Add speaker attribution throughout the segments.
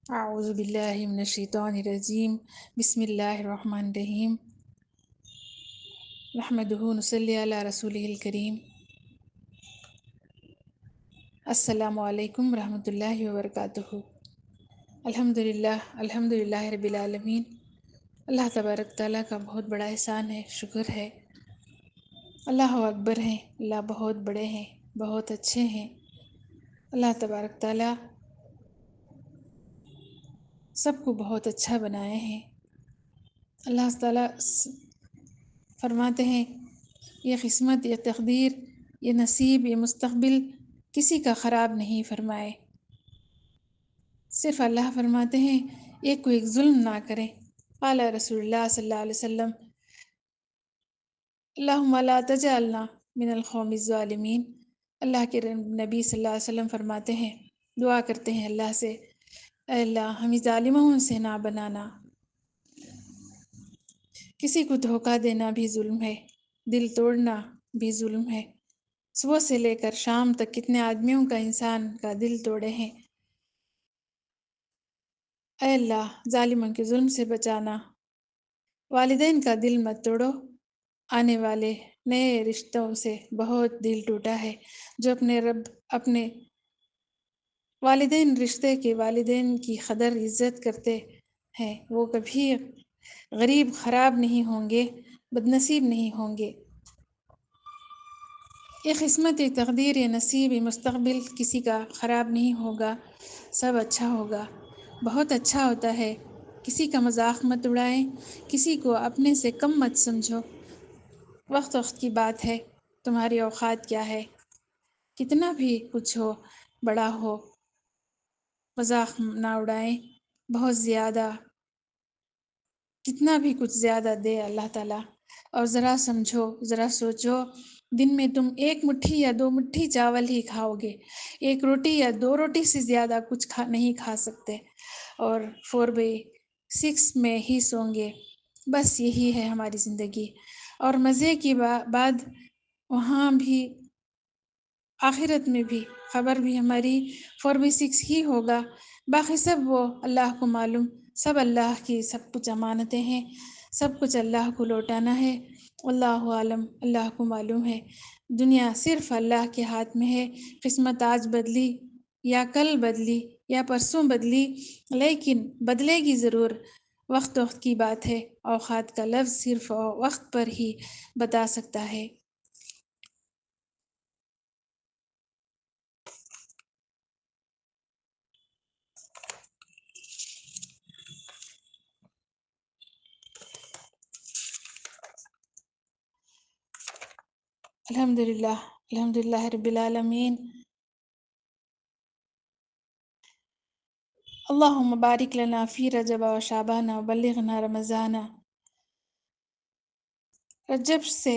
Speaker 1: اعوذ باللہ من الشیطان الرجیم بسم اللہ الرحمن الرحیم نحمدہ نصلی علی رسولہ الکریم السلام علیکم ورحمۃ اللہ وبرکاتہ۔ الحمد للہ رب العالمین۔ اللہ تبارک تعالیٰ کا بہت بڑا احسان ہے، شکر ہے۔ اللہ اکبر ہیں، اللہ بہت بڑے ہیں، بہت اچھے ہیں۔ اللہ تبارک تعالیٰ سب کو بہت اچھا بنائے ہیں۔ اللہ تعالیٰ فرماتے ہیں یہ قسمت، یہ تقدیر، یہ نصیب، یہ مستقبل کسی کا خراب نہیں فرمائے۔ صرف اللہ فرماتے ہیں ایک کو ایک ظلم نہ کریں۔ قال رسول اللہ صلی اللہ علیہ وسلم اللہم لا تجعلنا من القوم الظالمین۔ اللہ کے نبی صلی اللہ علیہ وسلم فرماتے ہیں، دعا کرتے ہیں اللہ سے، اے اللہ ہمیں ظالموں سے نہ بنانا۔ کسی کو دھوکہ دینا بھی ظلم ہے، دل توڑنا بھی ظلم ہے۔ صبح سے لے کر شام تک کتنے آدمیوں کا انسان کا دل توڑے ہیں۔ اے اللہ ظالموں کے ظلم سے بچانا۔ والدین کا دل مت توڑو، آنے والے نئے رشتوں سے بہت دل ٹوٹا ہے۔ جو اپنے والدین رشتے کے والدین کی قدر عزت کرتے ہیں، وہ کبھی غریب خراب نہیں ہوں گے، بدنصیب نہیں ہوں گے۔ یہ قسمت، یہ تقدیر، یہ نصیب، یہ مستقبل کسی کا خراب نہیں ہوگا، سب اچھا ہوگا، بہت اچھا ہوتا ہے۔ کسی کا مذاق مت اڑائیں، کسی کو اپنے سے کم مت سمجھو۔ وقت وقت کی بات ہے، تمہاری اوقات کیا ہے؟ کتنا بھی کچھ ہو، بڑا ہو، مذاق نہ اڑائیں بہت زیادہ۔ کتنا بھی کچھ زیادہ دے اللہ تعالیٰ، اور ذرا سمجھو، ذرا سوچو، دن میں تم ایک مٹھی یا دو مٹھی چاول ہی کھاؤ گے، ایک روٹی یا دو روٹی سے زیادہ کچھ نہیں کھا سکتے، اور 4/6 میں ہی سوں گے۔ بس یہی ہے ہماری زندگی، اور مزے کی بعد وہاں بھی آخرت میں بھی خبر بھی ہماری 4/6 ہی ہوگا، باقی سب وہ اللہ کو معلوم، سب اللہ کی سب کچھ امانتیں ہیں، سب کچھ اللہ کو لوٹانا ہے۔ اللہ عالم، اللہ کو معلوم ہے۔ دنیا صرف اللہ کے ہاتھ میں ہے۔ قسمت آج بدلی یا کل بدلی یا پرسوں بدلی، لیکن بدلے گی ضرور۔ وقت وقت کی بات ہے، اوقات کا لفظ صرف وقت پر ہی بتا سکتا ہے۔ الحمد للہ رب العالمین۔ اللہم بارک لنا فی رجب و شعبان و بلغنا رمضان۔ رجب سے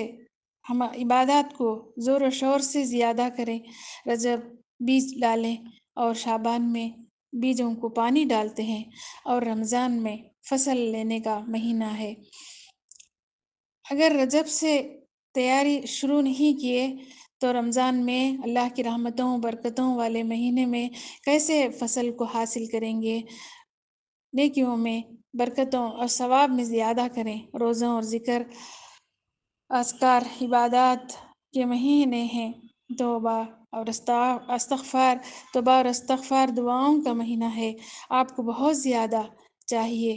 Speaker 1: ہم عبادات کو زور و شور سے زیادہ کریں۔ رجب بیج ڈالیں اور شعبان میں بیجوں کو پانی ڈالتے ہیں، اور رمضان میں فصل لینے کا مہینہ ہے۔ اگر رجب سے تیاری شروع نہیں کیے تو رمضان میں اللہ کی رحمتوں برکتوں والے مہینے میں کیسے فصل کو حاصل کریں گے؟ نیکیوں میں، برکتوں اور ثواب میں زیادہ کریں۔ روزوں اور ذکر اذکار عبادات کے مہینے ہیں۔ توبہ اور استغفار دعاؤں کا مہینہ ہے۔ آپ کو بہت زیادہ چاہیے،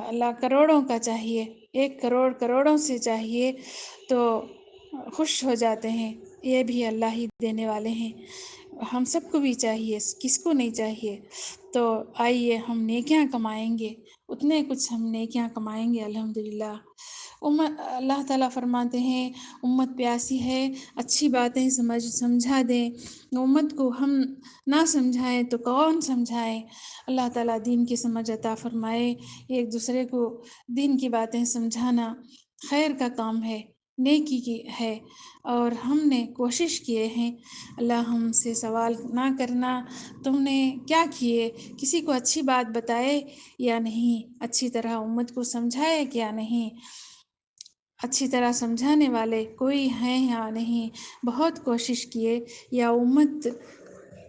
Speaker 1: اللہ کروڑوں کا چاہیے، 1 کروڑ کروڑوں سے چاہیے تو خوش ہو جاتے ہیں۔ یہ بھی اللہ ہی دینے والے ہیں، ہم سب کو بھی چاہیے، کس کو نہیں چاہیے؟ تو آئیے ہم نیکیاں کمائیں گے، اتنے کچھ ہم نیکیاں کمائیں گے الحمدللہ۔ اللہ تعالیٰ فرماتے ہیں امت پیاسی ہے، اچھی باتیں سمجھا دیں۔ امت کو ہم نہ سمجھائیں تو کون سمجھائیں؟ اللہ تعالیٰ دین کی سمجھ عطا فرمائے۔ ایک دوسرے کو دین کی باتیں سمجھانا خیر کا کام ہے، نیکی کی ہے، اور ہم نے کوشش کیے ہیں۔ اللہ ہم سے سوال نہ کرنا تم نے کیا کیے، کسی کو اچھی بات بتائے یا نہیں، اچھی طرح امت کو سمجھائے کیا نہیں، اچھی طرح سمجھانے والے کوئی ہیں یا نہیں، بہت کوشش کیے یا امت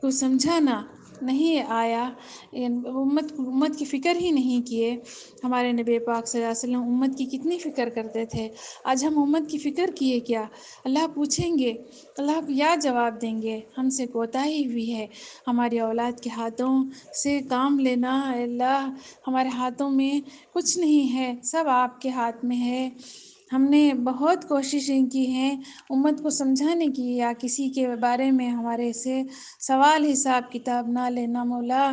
Speaker 1: کو سمجھانا نہیں آیا، امت کی فکر ہی نہیں کیے۔ ہمارے نبی پاک صلی اللہ علیہ وسلم امت کی کتنی فکر کرتے تھے، آج ہم امت کی فکر کیے کیا؟ اللہ پوچھیں گے، اللہ کیا جواب دیں گے؟ ہم سے کوتاہی ہوئی ہے، ہماری اولاد کے ہاتھوں سے کام لینا، اے اللہ ہمارے ہاتھوں میں کچھ نہیں ہے، سب آپ کے ہاتھ میں ہے۔ ہم نے بہت کوششیں کی ہیں امت کو سمجھانے کی، یا کسی کے بارے میں ہمارے سے سوال حساب کتاب نہ لینا مولا۔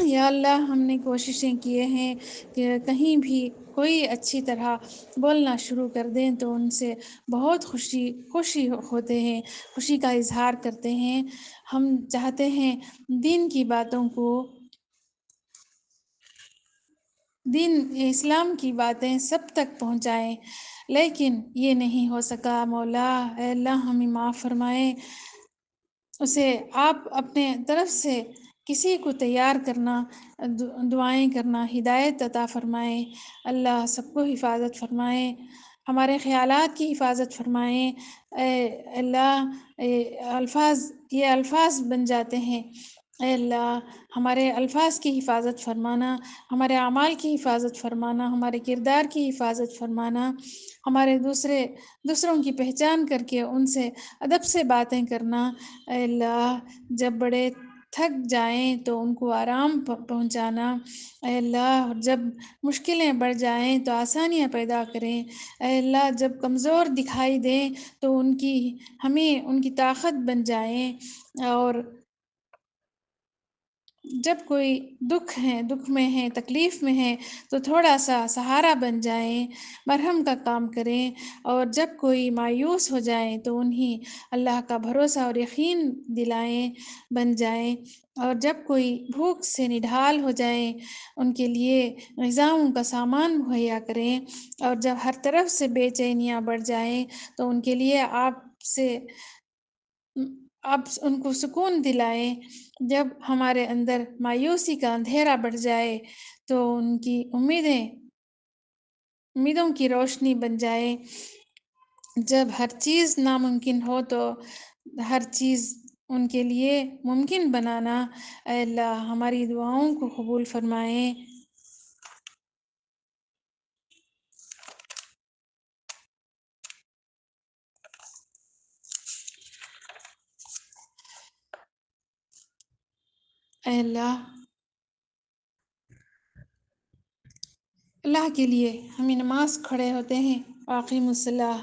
Speaker 1: یا اللہ ہم نے کوششیں کیے ہیں کہ کہیں بھی کوئی اچھی طرح بولنا شروع کر دیں تو ان سے بہت خوشی ہوتے ہیں، خوشی کا اظہار کرتے ہیں۔ ہم چاہتے ہیں دین کی باتوں کو، دین اسلام کی باتیں سب تک پہنچائیں، لیکن یہ نہیں ہو سکا مولا۔ اے اللہ ہمیں معاف فرمائے۔ اسے آپ اپنے طرف سے کسی کو تیار کرنا، دعائیں کرنا، ہدایت عطا فرمائیں۔ اللہ سب کو حفاظت فرمائیں، ہمارے خیالات کی حفاظت فرمائیں۔ اے اللہ یہ الفاظ بن جاتے ہیں، اے اللہ ہمارے الفاظ کی حفاظت فرمانا، ہمارے اعمال کی حفاظت فرمانا، ہمارے کردار کی حفاظت فرمانا، ہمارے دوسروں کی پہچان کر کے ان سے ادب سے باتیں کرنا۔ اے اللہ جب بڑے تھک جائیں تو ان کو آرام پہنچانا۔ اے اللہ جب مشکلیں بڑھ جائیں تو آسانیاں پیدا کریں۔ اے اللہ جب کمزور دکھائی دیں تو ہمیں ان کی طاقت بن جائیں، اور جب کوئی دکھ میں ہے، تکلیف میں ہے تو تھوڑا سا سہارا بن جائیں، مرہم کا کام کریں۔ اور جب کوئی مایوس ہو جائیں تو انہیں اللہ کا بھروسہ اور یقین دلائیں، بن جائیں۔ اور جب کوئی بھوک سے نڈھال ہو جائیں ان کے لیے غذاؤں کا سامان مہیا کریں۔ اور جب ہر طرف سے بے چینیاں بڑھ جائیں تو ان کے لیے آپ ان کو سکون دلائیں۔ جب ہمارے اندر مایوسی کا اندھیرا بڑھ جائے تو ان کی امیدوں کی روشنی بن جائے۔ جب ہر چیز ناممکن ہو تو ہر چیز ان کے لیے ممکن بنانا۔ اے اللہ ہماری دعاؤں کو قبول فرمائیں۔ اے اللہ کے لیے ہمیں نماز کھڑے ہوتے ہیں، اقیموا الصلاۃ،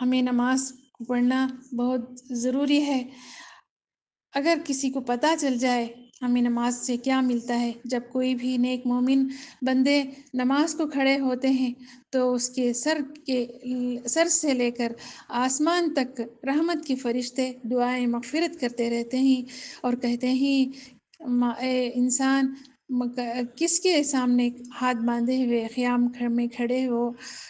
Speaker 1: ہمیں نماز پڑھنا بہت ضروری ہے۔ اگر کسی کو پتہ چل جائے ہمیں نماز سے کیا ملتا ہے، جب کوئی بھی نیک مومن بندے نماز کو کھڑے ہوتے ہیں تو اس کے سر سے لے کر آسمان تک رحمت کے فرشتے دعائیں مغفرت کرتے رہتے ہیں اور کہتے ہیں اے انسان کس کے سامنے ہاتھ باندھے ہوئے قیام میں کھڑے ہو،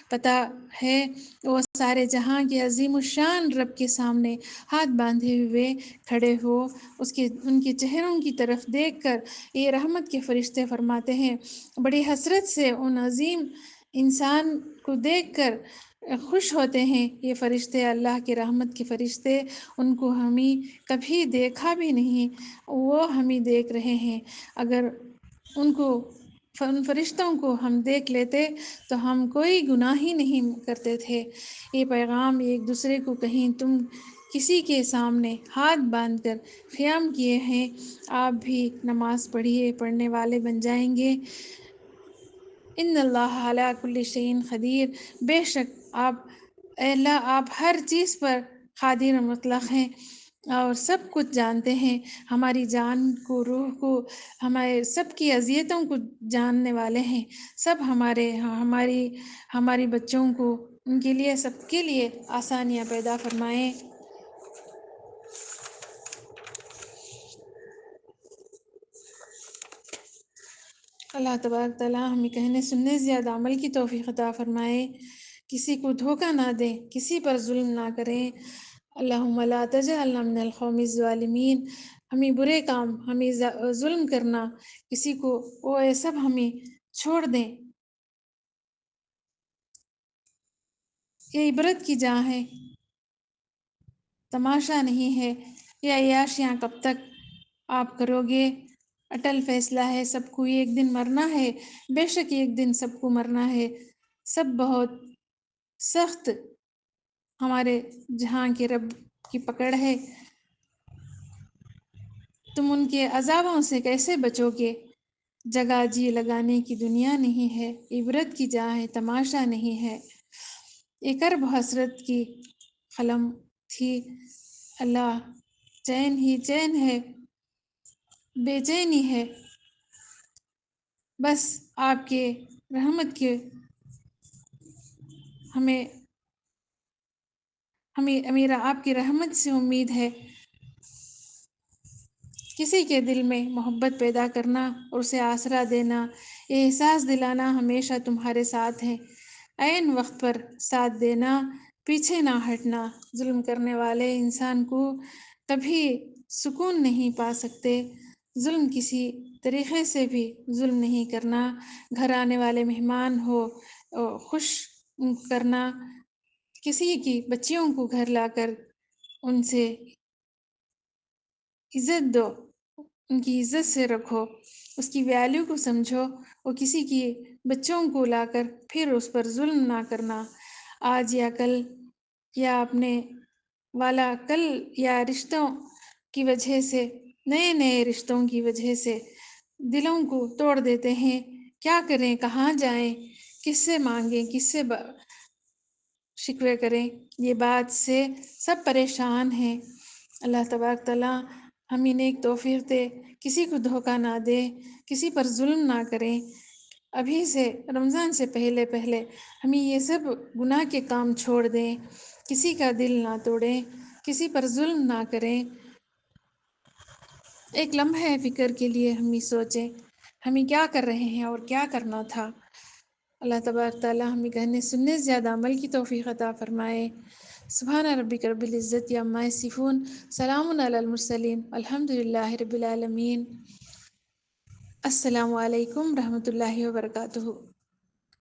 Speaker 1: پتہ ہے وہ سارے جہاں کے عظیم الشان رب کے سامنے ہاتھ باندھے ہوئے کھڑے ہو۔ ان کے چہروں کی طرف دیکھ کر یہ رحمت کے فرشتے فرماتے ہیں، بڑی حسرت سے ان عظیم انسان کو دیکھ کر خوش ہوتے ہیں یہ فرشتے، اللہ کے رحمت کے فرشتے۔ ان کو ہمیں کبھی دیکھا بھی نہیں، وہ ہمیں دیکھ رہے ہیں۔ اگر ان فرشتوں کو ہم دیکھ لیتے تو ہم کوئی گناہ ہی نہیں کرتے تھے۔ یہ پیغام ایک دوسرے کو کہیں تم کسی کے سامنے ہاتھ باندھ کر قیام کیے ہیں، آپ بھی نماز پڑھیے، پڑھنے والے بن جائیں گے۔ ان اللہ علی کل شیء قدیر، بے شک اے اللہ آپ ہر چیز پر قادر و مطلق ہیں اور سب کچھ جانتے ہیں، ہماری جان کو، روح کو، ہمارے سب کی اذیتوں کو جاننے والے ہیں۔ سب ہماری بچوں کو، ان کے لیے، سب کے لیے آسانیاں پیدا فرمائیں۔ اللہ تبارک تعالیٰ ہمیں کہنے سننے سے زیادہ عمل کی توفیق عطا فرمائے، کسی کو دھوکہ نہ دیں، کسی پر ظلم نہ کریں۔ اللہم لا تجعلنا من القوم الظالمین، ہمیں برے کام، ہمیں ظلم کرنا، کسی کو وہ سب ہمیں چھوڑ دیں۔ یہ عبرت کی جا ہے، تماشا نہیں ہے، یہ عیاشیاں کب تک۔ آپ کرو گے۔ اٹل فیصلہ ہے، سب کو ایک دن مرنا ہے، بے شک ایک دن سب کو مرنا ہے۔ سب بہت سخت ہمارے جہاں کے رب کی پکڑ ہے، تم ان کے عذابوں سے کیسے بچو گے؟ جگہ جی لگانے کی دنیا نہیں ہے، عبرت کی جا ہے تماشا نہیں ہے۔ ایک کرب حسرت کی قلم تھی، اللہ چین ہی چین ہے، بے چینی ہے، بس آپ کے رحمت کے ہمیں میرا آپ کی رحمت سے امید ہے۔ کسی کے دل میں محبت پیدا کرنا اور اسے آسرا دینا، یہ احساس دلانا ہمیشہ تمہارے ساتھ ہے۔ عین وقت پر ساتھ دینا، پیچھے نہ ہٹنا۔ ظلم کرنے والے انسان کو کبھی سکون نہیں پا سکتے۔ ظلم کسی طریقے سے بھی ظلم نہیں کرنا۔ گھر آنے والے مہمان ہو خوش کرنا، کسی کی بچیوں کو گھر لا کر ان سے عزت دو، ان کی عزت سے رکھو، اس کی ویلیو کو سمجھو، اور کسی کی بچوں کو لا کر پھر اس پر ظلم نہ کرنا۔ آج یا کل یا اپنے والا کل یا رشتوں کی وجہ سے، نئے نئے رشتوں کی وجہ سے دلوں کو توڑ دیتے ہیں۔ کیا کریں، کہاں جائیں، کس سے مانگیں، کس سے شکوے کریں؟ یہ بات سے سب پریشان ہیں۔ اللہ تبارک تعالیٰ ہمیں نیک توفیق دے، کسی کو دھوکہ نہ دے، کسی پر ظلم نہ کریں۔ ابھی سے رمضان سے پہلے ہمیں یہ سب گناہ کے کام چھوڑ دیں، کسی کا دل نہ توڑیں، کسی پر ظلم نہ کریں۔ ایک لمحہ فکر کے لیے ہمیں سوچیں ہمیں کیا کر رہے ہیں اور کیا کرنا تھا۔ اللہ تبارک تعالیٰ ہمیں کہنے سننے سے زیادہ عمل کی توفیق عطا فرمائے۔ سبحان ربک رب العزت عما یصفون، سلام علی المرسلین، الحمد للہ رب العالمین۔ السلام علیکم ورحمۃ اللہ وبرکاتہ۔